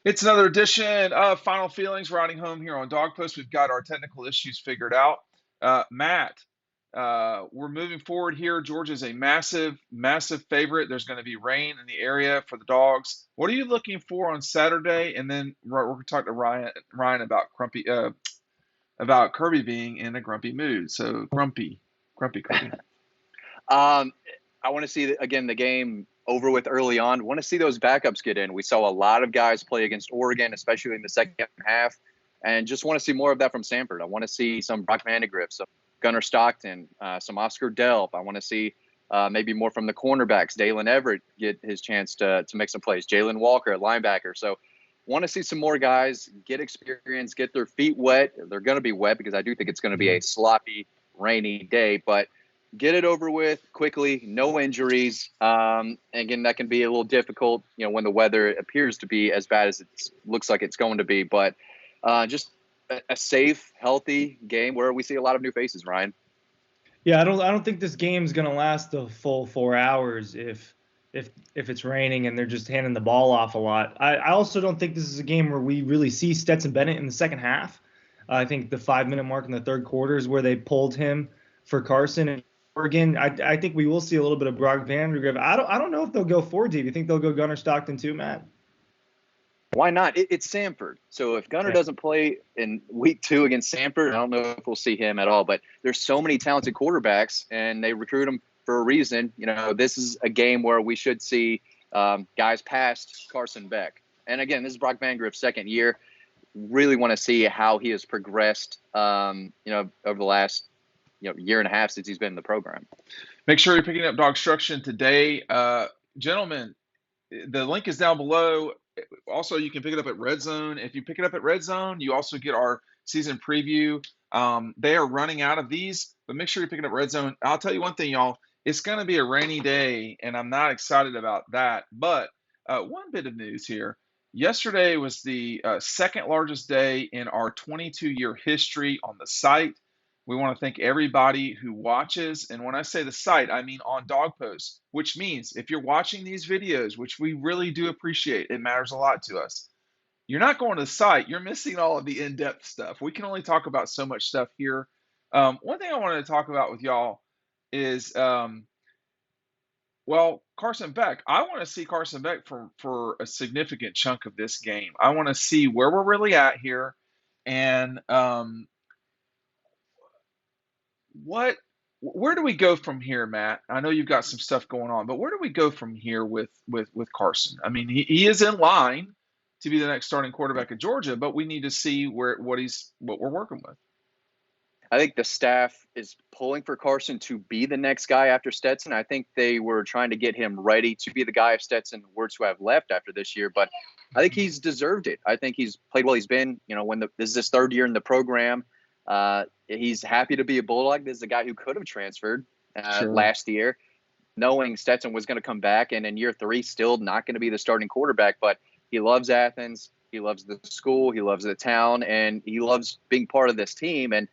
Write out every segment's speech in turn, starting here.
It's another edition of Final Feelings riding home here on Dog Post. We've got our technical issues figured out. Matt, we're moving forward here. Georgia's a massive, massive favorite. There's going to be rain in the area for the dogs. What are you looking for on Saturday? And then we're going to talk to Ryan about Kirby being in a grumpy mood. So grumpy Kirby. Um, I want to see again the game over with early on. Want to see those backups get in. We saw a lot of guys play against Oregon, especially in the second half, and just want to see more of that from Sanford. I want to see some Brock Vandegrift, some Gunnar Stockton, some Oscar Delp. I want to see maybe more from the cornerbacks. Dalen Everett get his chance to make some plays. Jalen Walker at linebacker. So want to see some more guys get experience, get their feet wet. They're going to be wet because I do think it's going to be a sloppy, rainy day, but get it over with quickly, no injuries. Again, that can be a little difficult, when the weather appears to be as bad as it looks like it's going to be. But just a safe, healthy game where we see a lot of new faces, Ryan. Yeah, I don't think this game's gonna last the full 4 hours if it's raining and they're just handing the ball off a lot. I also don't think this is a game where we really see Stetson Bennett in the second half. I think the 5 minute mark in the third quarter is where they pulled him for Carson and Oregon. I think we will see a little bit of Brock Vandegrift. I don't know if they'll go 4 deep. You think they'll go Gunnar Stockton too, Matt? Why not? It's Sanford. So if Gunnar Yeah. doesn't play in week 2 against Sanford, I don't know if we'll see him at all. But there's so many talented quarterbacks, and they recruit them for a reason. This is a game where we should see guys past Carson Beck. And again, this is Brock Vandegrift's second year. Really want to see how he has progressed, over the last year and a half since he's been in the program. Make sure you're picking up DAWGSTRUCTION today. Gentlemen, the link is down below. Also, you can pick it up at Red Zone. If you pick it up at Red Zone, you also get our season preview. They are running out of these, but make sure you're picking up Red Zone. I'll tell you one thing, y'all. It's going to be a rainy day, and I'm not excited about that. But one bit of news here. Yesterday was the second largest day in our 22-year history on the site. We want to thank everybody who watches. And when I say the site, I mean on Dog Post, which means if you're watching these videos, which we really do appreciate, it matters a lot to us. You're not going to the site, you're missing all of the in depth stuff. We can only talk about so much stuff here. One thing I wanted to talk about with y'all is, Carson Beck. I want to see Carson Beck for a significant chunk of this game. I want to see where we're really at here. And, what where do we go from here, Matt? I know you've got some stuff going on, but where do we go from here with Carson? I mean, he is in line to be the next starting quarterback at Georgia, but we need to see what we're working with. I think the staff is pulling for Carson to be the next guy after Stetson. I think they were trying to get him ready to be the guy if Stetson were to have left after this year, but I think he's deserved it. I think he's played well. He's been, this is his third year in the program. He's happy to be a Bulldog. This is a guy who could have transferred Sure. last year, knowing Stetson was going to come back, and in year 3, still not going to be the starting quarterback. But he loves Athens. He loves the school. He loves the town, and he loves being part of this team. And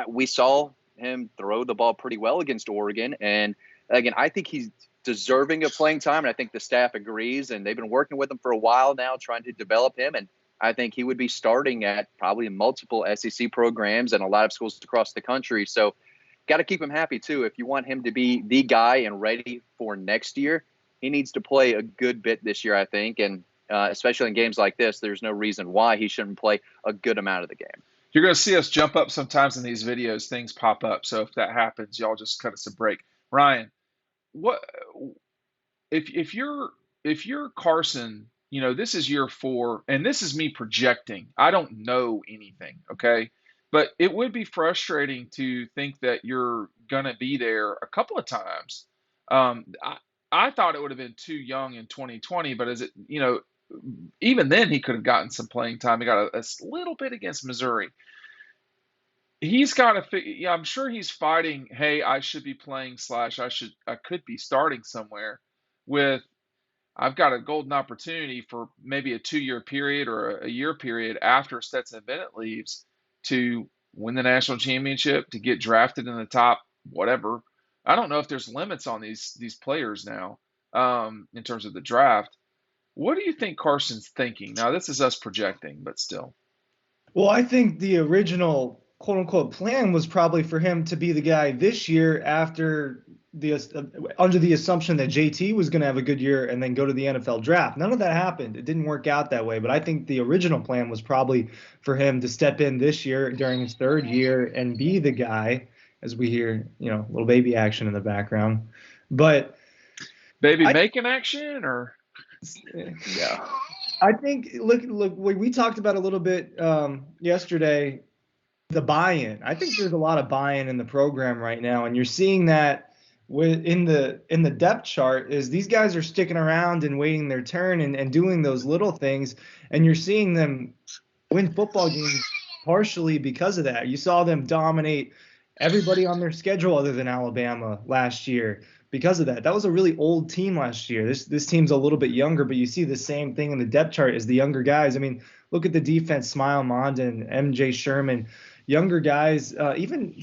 we saw him throw the ball pretty well against Oregon. And again, I think he's deserving of playing time, and I think the staff agrees. And they've been working with him for a while now, trying to develop him. And I think he would be starting at probably multiple SEC programs and a lot of schools across the country. So got to keep him happy, too. If you want him to be the guy and ready for next year, he needs to play a good bit this year, I think. And especially in games like this, there's no reason why he shouldn't play a good amount of the game. You're going to see us jump up sometimes in these videos. Things pop up, so if that happens, y'all just cut us a break. Ryan, what if you're Carson? This is year 4, and this is me projecting. I don't know anything, okay? But it would be frustrating to think that you're gonna be there a couple of times. I thought it would have been too young in 2020, but even then he could have gotten some playing time. He got a little bit against Missouri. He's got to. Yeah, I'm sure he's fighting. Hey, I should be playing slash I could be starting somewhere. With I've got a golden opportunity for maybe a 2-year period or a year period after Stetson Bennett leaves to win the national championship, to get drafted in the top whatever. I don't know if there's limits on these players now, in terms of the draft. What do you think Carson's thinking? Now, this is us projecting, but still. Well, I think the original quote unquote plan was probably for him to be the guy this year after the under the assumption that JT was going to have a good year and then go to the NFL draft. None of that happened. It didn't work out that way. But I think the original plan was probably for him to step in this year during his third year and be the guy, as we hear, little baby action in the background. But Baby I, making action or? yeah. I think look, we talked about a little bit yesterday, the buy-in. I think there's a lot of buy-in in the program right now, and you're seeing that in the depth chart is these guys are sticking around and waiting their turn and doing those little things, and you're seeing them win football games partially because of that. You saw them dominate everybody on their schedule other than Alabama last year because of that. That was a really old team last year. This team's a little bit younger, but you see the same thing in the depth chart as the younger guys. I mean, look at the defense: Smile Mondon, MJ Sherman, younger guys, even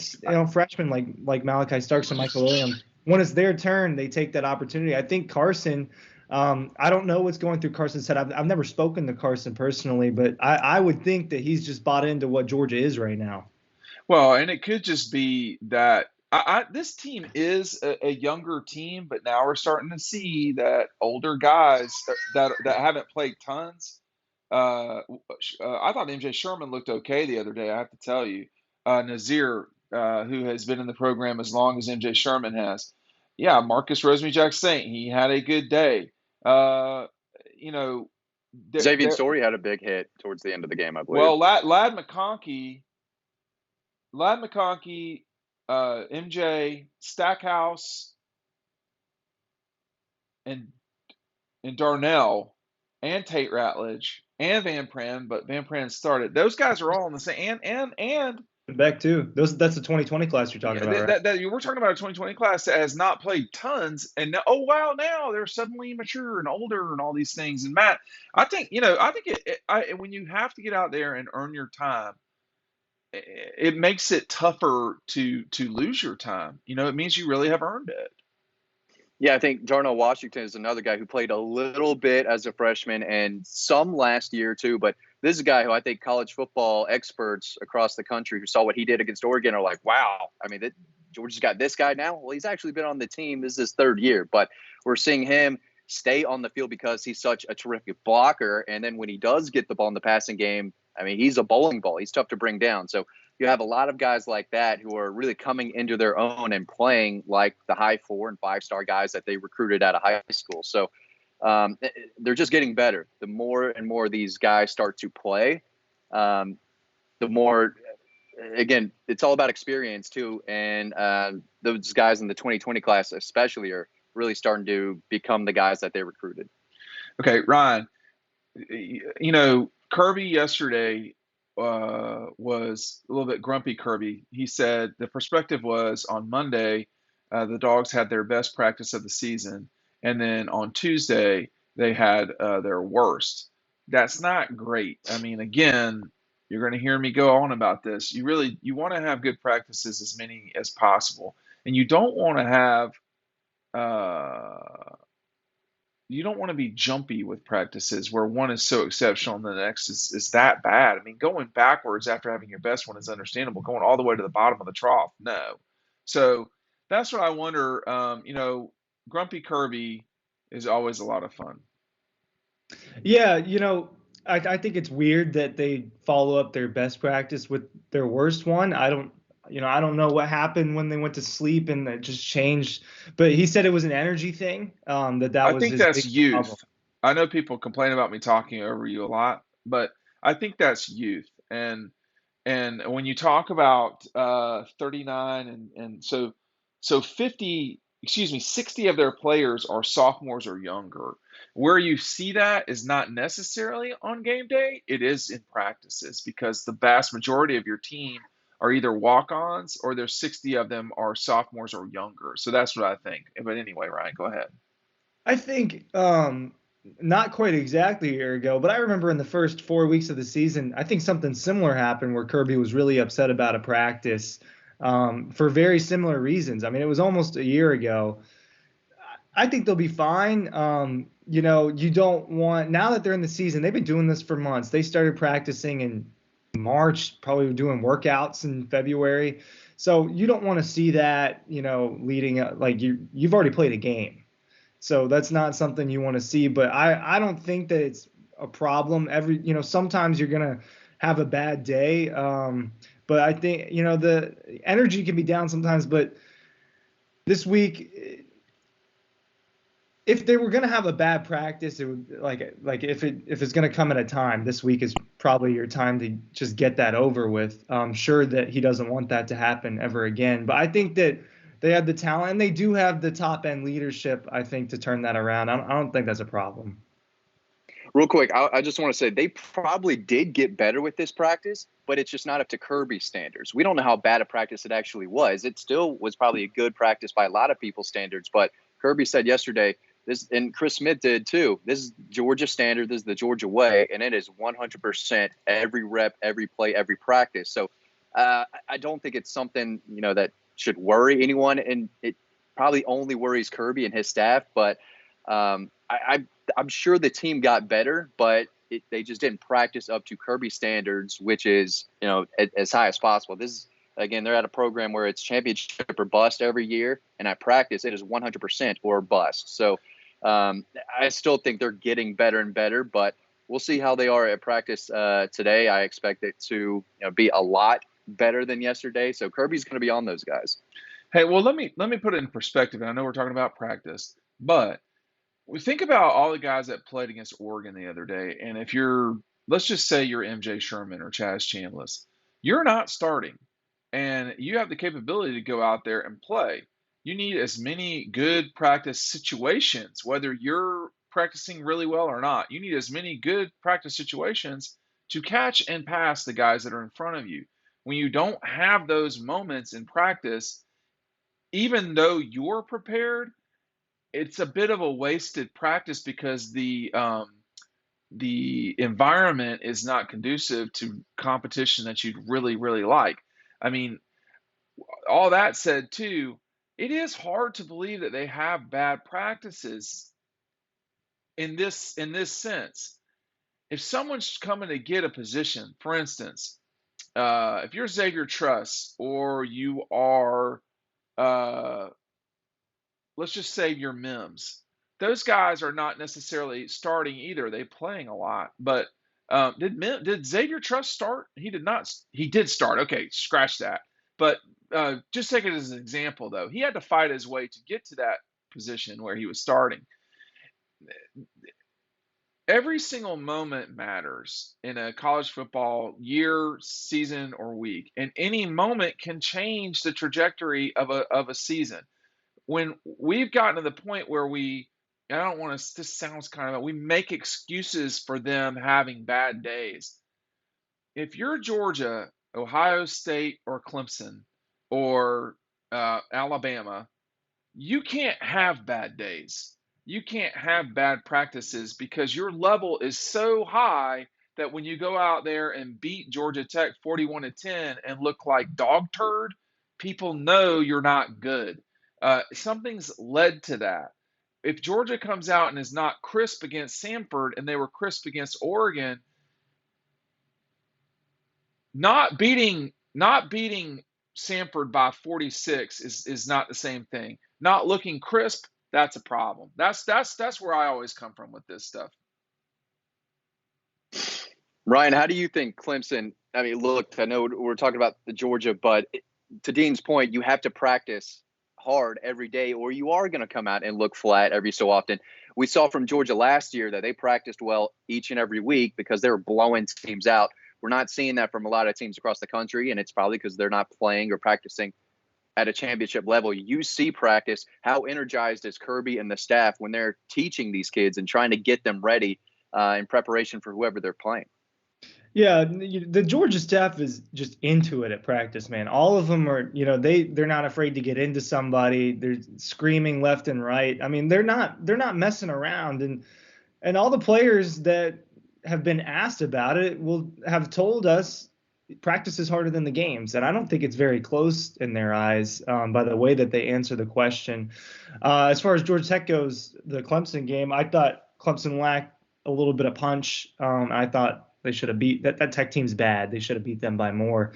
freshmen like Malachi Starks and Michael Williams. When it's their turn, they take that opportunity. I think Carson. I don't know what's going through Carson's head. I've never spoken to Carson personally, but I would think that he's just bought into what Georgia is right now. Well, and it could just be that this team is a younger team, but now we're starting to see that older guys that haven't played tons. I thought MJ Sherman looked okay the other day. I have to tell you, Nazir, who has been in the program as long as MJ Sherman has, yeah, Marcus Rosemary-Jack Saint, he had a good day. Uh, you know, Xavier Story had a big hit towards the end of the game, I believe. well, Lad McConkey, MJ, Stackhouse, and Darnell, and Tate Ratledge, and Van Pran, but Van Pran started. Those guys are all in the same. And Back too. That's the 2020 class you're talking yeah, about, right? we're talking about a 2020 class that has not played tons, and now, oh wow, now they're suddenly mature and older and all these things. And Matt, I think when you have to get out there and earn your time, it makes it tougher to lose your time. It means you really have earned it. Yeah, I think Darnell Washington is another guy who played a little bit as a freshman and some last year too. But this is a guy who I think college football experts across the country who saw what he did against Oregon are like, wow, I mean, Georgia's got this guy now. Well, he's actually been on the team. This is his third year, but we're seeing him stay on the field because he's such a terrific blocker. And then when he does get the ball in the passing game, I mean, he's a bowling ball. He's tough to bring down. So you have a lot of guys like that who are really coming into their own and playing like the high 4 and 5-star guys that they recruited out of high school. So they're just getting better. The more and more these guys start to play, the more, again, it's all about experience too. And those guys in the 2020 class especially are really starting to become the guys that they recruited. Okay, Ryan, Kirby yesterday was a little bit grumpy. Kirby, he said the perspective was on Monday, the Dogs had their best practice of the season, and then on Tuesday they had their worst. That's not great. I mean, again, you're going to hear me go on about this. You want to have good practices, as many as possible, and you don't want to have you don't want to be jumpy with practices where one is so exceptional and the next is that bad. I mean, going backwards after having your best one is understandable. Going all the way to the bottom of the trough, no. So that's what I wonder. Grumpy Kirby is always a lot of fun. Yeah, I think it's weird that they follow up their best practice with their worst one. I don't know what happened when they went to sleep and it just changed. But he said it was an energy thing. That I was think his that's big youth. problem. I know people complain about me talking over you a lot, but I think that's youth. And when you talk about 39 and so 50, excuse me, 60 of their players are sophomores or younger. Where you see that is not necessarily on game day, it is in practices because the vast majority of your team are either walk-ons or there's 60 of them are sophomores or younger. So that's what I think. But anyway, Ryan, go ahead. I think not quite exactly a year ago, but I remember in the first 4 weeks of the season, I think something similar happened where Kirby was really upset about a practice for very similar reasons. I mean, it was almost a year ago. I think they'll be fine. You know, you don't want, now that they're in the season, they've been doing this for months. They started practicing in March, probably doing workouts in February. So you don't want to see that, you know, leading up, like you've already played a game. So that's not something you want to see. But I don't think that it's a problem. You know, sometimes you're gonna have a bad day. But I think, you know, the energy can be down sometimes. But this week, if they were gonna have a bad practice, it would like if it's gonna come at a time, this week is probably your time to just get that over with. I'm sure that he doesn't want that to happen ever again. But I think that they have the talent and they do have the top end leadership, I think, to turn that around. I don't think that's a problem. Real quick, I just want to say they probably did get better with this practice, but it's just not up to Kirby's standards. We don't know how bad a practice it actually was. It still was probably a good practice by a lot of people's standards, but Kirby said yesterday, this, and Chris Smith did too, this is Georgia standard, this is the Georgia way, and it is 100% every rep, every play, every practice. So I don't think it's something, you know, that should worry anyone, and it probably only worries Kirby and his staff, but I'm sure the team got better, but they just didn't practice up to Kirby standards, which is, you know, as high as possible. This is, again, they're at a program where it's championship or bust every year, and at practice it is 100% or bust. So I still think they're getting better and better, but we'll see how they are at practice today. I expect it to, you know, be a lot better than yesterday. So Kirby's going to be on those guys. Hey, well, let me put it in perspective. And I know we're talking about practice, but we think about all the guys that played against Oregon the other day. And if let's just say you're MJ Sherman or Chaz Chambliss, you're not starting, and you have the capability to go out there and play. You need as many good practice situations, whether you're practicing really well or not. You need as many good practice situations to catch and pass the guys that are in front of you. When you don't have those moments in practice, even though you're prepared, it's a bit of a wasted practice because the environment is not conducive to competition that you'd really, really like. I mean, all that said too, it is hard to believe that they have bad practices in this sense. If someone's coming to get a position, for instance, if you're Xavier Truss or you are uh, let's just say your Mims. Those guys are not necessarily starting either. They're playing a lot. But did Xavier Truss start? He did not. He did start. Okay, scratch that. But just take it as an example, though. He had to fight his way to get to that position where he was starting. Every single moment matters in a college football year, season, or week, and any moment can change the trajectory of a season. When we've gotten to the point where I don't want to, this sounds kind of, we make excuses for them having bad days. If you're Georgia, Ohio State, or Clemson, or Alabama, you can't have bad days. You can't have bad practices because your level is so high that when you go out there and beat Georgia Tech 41-10 and look like dog turd, people know you're not good. Something's led to that. If Georgia comes out and is not crisp against Samford and they were crisp against Oregon, not beating Samford by 46 is not the same thing. Not looking crisp, that's a problem. That's where I always come from with this stuff. Ryan, how do you think Clemson? I mean, look, I know we're talking about the Georgia, but to Dean's point, you have to practice hard every day or you are going to come out and look flat every so often. We saw from Georgia last year that they practiced well each and every week because they were blowing teams out. We're not seeing that from a lot of teams across the country, and it's probably because they're not playing or practicing at a championship level. You see practice. How energized is Kirby and the staff when they're teaching these kids and trying to get them ready in preparation for whoever they're playing? Yeah, the Georgia staff is just into it at practice, man. All of them are, you know, they're not afraid to get into somebody. They're screaming left and right. I mean, they're not messing around, and all the players that have been asked about it will have told us practice is harder than the games, and I don't think it's very close in their eyes by the way that they answer the question. As far as Georgia Tech goes, the Clemson game, I thought Clemson lacked a little bit of punch. I thought they should have beat that Tech team's bad. They should have beat them by more.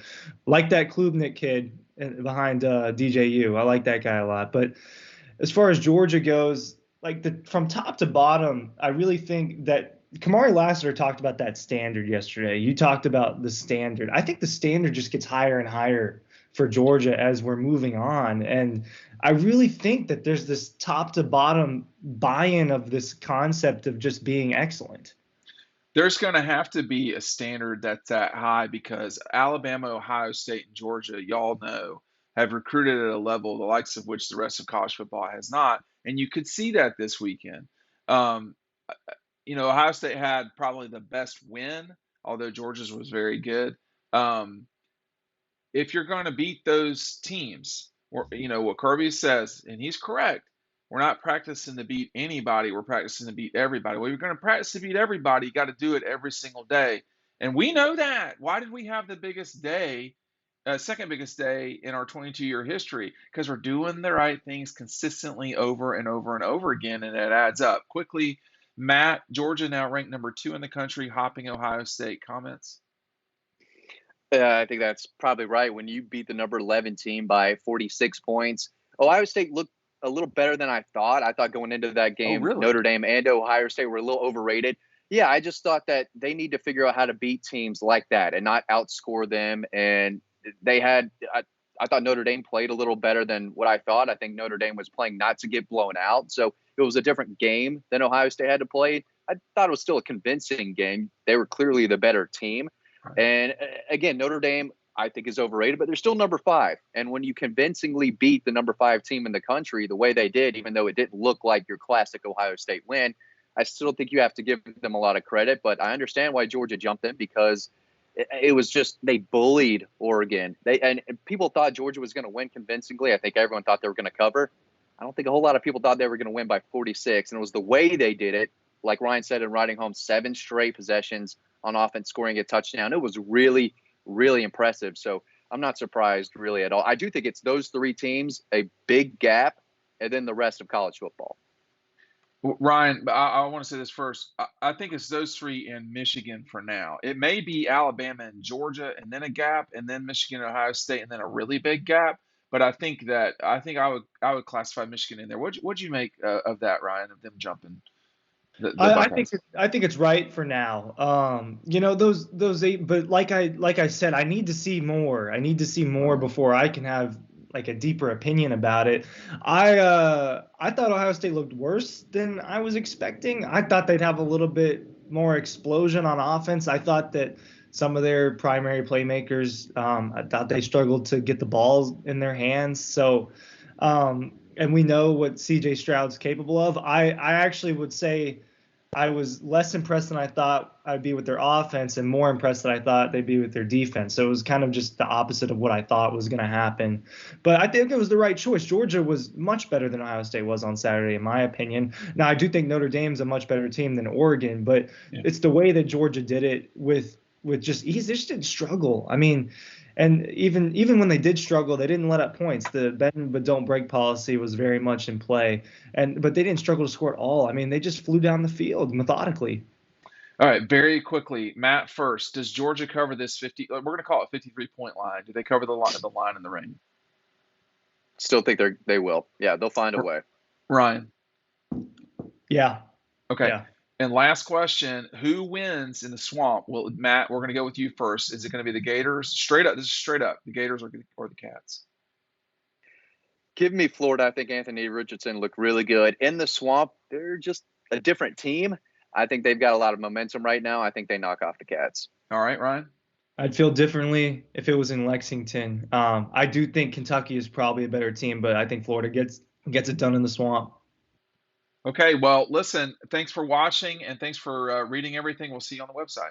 Like that Klubnik kid behind DJU. I like that guy a lot. But as far as Georgia goes, like from top to bottom, I really think that Kamari Lassiter talked about that standard yesterday. You talked about the standard. I think the standard just gets higher and higher for Georgia as we're moving on. And I really think that there's this top to bottom buy-in of this concept of just being excellent. There's going to have to be a standard that's that high because Alabama, Ohio State, and Georgia, y'all know, have recruited at a level the likes of which the rest of college football has not. And you could see that this weekend. Ohio State had probably the best win, although Georgia's was very good. If you're going to beat those teams, or what Kirby says, and he's correct, we're not practicing to beat anybody. We're practicing to beat everybody. Well, you're going to practice to beat everybody. You got to do it every single day. And we know that. Why did we have the biggest day, second biggest day in our 22-year history? Because we're doing the right things consistently over and over and over again, and it adds up quickly. Matt, Georgia now ranked number 2 in the country, hopping Ohio State. Comments? I think that's probably right. When you beat the number 11 team by 46 points, Ohio State looked a little better than I thought. I thought going into that game, really? Notre Dame and Ohio State were a little overrated. Yeah, I just thought that they need to figure out how to beat teams like that and not outscore them. And they had I thought Notre Dame played a little better than what I thought. I think Notre Dame was playing not to get blown out. So it was a different game than Ohio State had to play. I thought it was still a convincing game. They were clearly the better team. And again, Notre Dame, I think, is overrated, but they're still number 5. And when you convincingly beat the number 5 team in the country the way they did, even though it didn't look like your classic Ohio State win, I still think you have to give them a lot of credit. But I understand why Georgia jumped in, because it was just they bullied Oregon. And people thought Georgia was going to win convincingly. I think everyone thought they were going to cover. I don't think a whole lot of people thought they were going to win by 46. And it was the way they did it, like Ryan said in Riding Home, 7 straight possessions on offense, scoring a touchdown. It was really, really impressive. So I'm not surprised really at all. I do think it's those 3 teams, a big gap, and then the rest of college football. Ryan, I want to say this first. I think it's those 3 in Michigan for now. It may be Alabama and Georgia, and then a gap, and then Michigan and Ohio State, and then a really big gap. But I think I would classify Michigan in there. What'd you make of that, Ryan, of them jumping? I think it's right for now. Those 8, but like I said, I need to see more. I need to see more before I can have like a deeper opinion about it. I thought Ohio State looked worse than I was expecting. I thought they'd have a little bit more explosion on offense. I thought that some of their primary playmakers, I thought they struggled to get the balls in their hands. So, and we know what CJ Stroud's capable of. I actually would say I was less impressed than I thought I'd be with their offense, and more impressed than I thought they'd be with their defense. So it was kind of just the opposite of what I thought was going to happen. But I think it was the right choice. Georgia was much better than Ohio State was on Saturday, in my opinion. Now, I do think Notre Dame's a much better team than Oregon, but It's the way that Georgia did it with just ease. They just didn't struggle. I mean, and even when they did struggle, they didn't let up points. The bend but don't break policy was very much in play, but they didn't struggle to score at all. I mean, they just flew down the field methodically. All right, very quickly, Matt first. Does Georgia cover this 50? We're going to call it 53-point line. Do they cover the line in the ring? Still think they will. Yeah, they'll find a way. Ryan. Yeah. Okay. Yeah. And last question, who wins in the swamp? Well, Matt, we're going to go with you first. Is it going to be the Gators? Straight up, this is straight up, the Gators or the Cats? Give me Florida. I think Anthony Richardson looked really good. In the swamp, they're just a different team. I think they've got a lot of momentum right now. I think they knock off the Cats. All right, Ryan? I'd feel differently if it was in Lexington. I do think Kentucky is probably a better team, but I think Florida gets it done in the swamp. Okay, well, listen, thanks for watching and thanks for reading everything. We'll see you on the website.